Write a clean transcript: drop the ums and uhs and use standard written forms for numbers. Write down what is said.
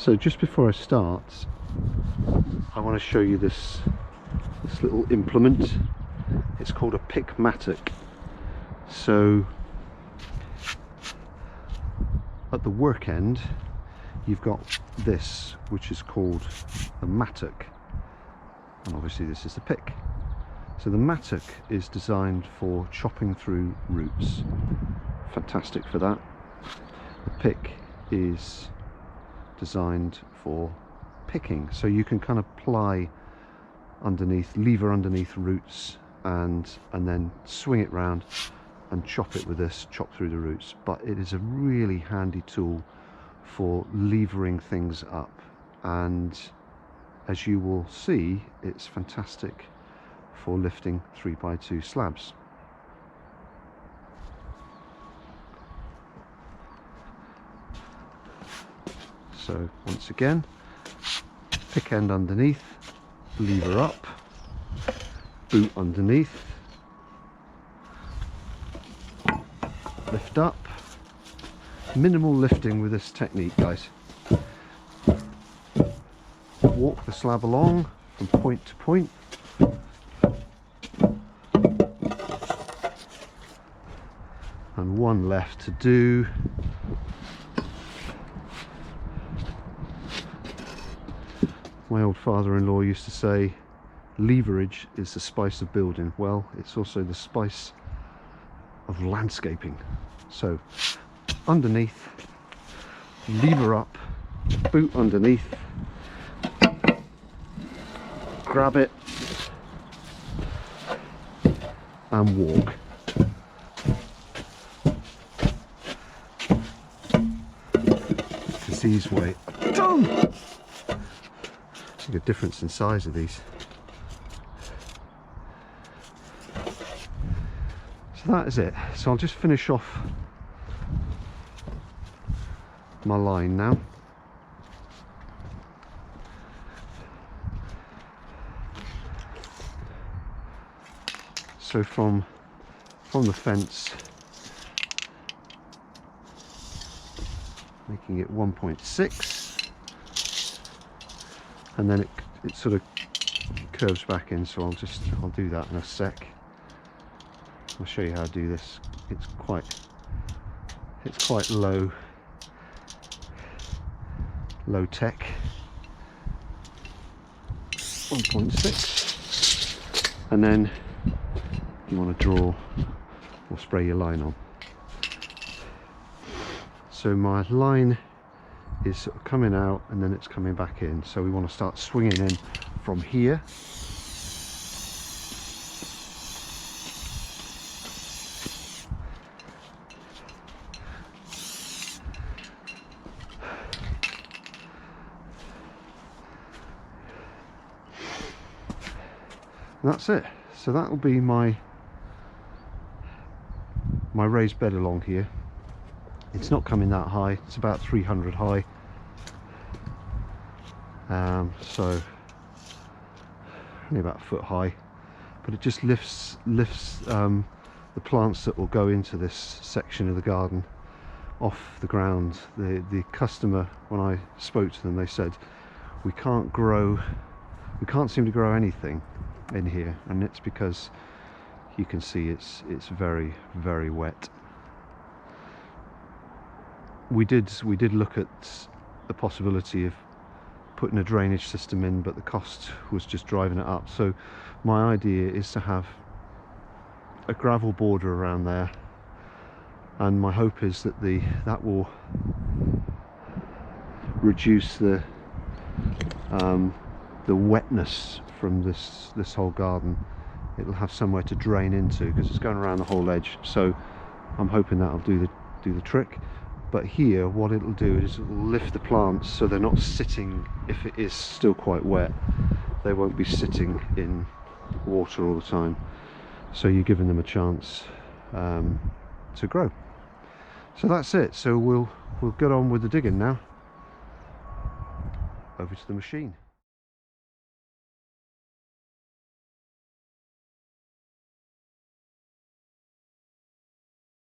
So just before I start, I want to show you this little implement. It's called a pick-matic. So at the work end you've got this, which is called a mattock, and obviously this is the pick. So the mattock is designed for chopping through roots, fantastic for that. The pick is designed for picking, so you can kind of ply underneath, lever underneath roots and then swing it round and chop it with this, chop through the roots. But it is a really handy tool for levering things up, and as you will see, it's fantastic for lifting 3x2 slabs. So once again, pick end underneath, lever up, boot underneath, lift up. Minimal lifting with this technique, guys. Walk the slab along from point to point. And one left to do. My old father-in-law used to say, leverage is the spice of building. Well, it's also the spice of landscaping. So underneath, lever up, boot underneath, grab it and walk. It's easy way. Done! See a difference in size of these. So that is it. So I'll just finish off my line now. So from the fence, making it 1.6, and then it sort of curves back in, so I'll do that in a sec. I'll show you how to do this. It's quite low tech. 1.6, and then you want to draw or spray your line on. So my line is sort of coming out and then it's coming back in, so we want to start swinging in from here. And that's it. So that will be my raised bed along here. It's not coming that high, it's about 300 high, so only about a foot high, but it just lifts the plants that will go into this section of the garden off the ground. The customer, when I spoke to them, they said we can't seem to grow anything in here, and it's because you can see it's very, very wet. We did look at the possibility of putting a drainage system in, but the cost was just driving it up. So my idea is to have a gravel border around there, and my hope is that that will reduce the wetness from this whole garden. It'll have somewhere to drain into because it's going around the whole edge, so I'm hoping that'll do the trick. But here what it'll do is it'll lift the plants so they're not sitting, if it is still quite wet, they won't be sitting in water all the time, so you're giving them a chance to grow. So that's it. So we'll get on with the digging now. Over to the machine.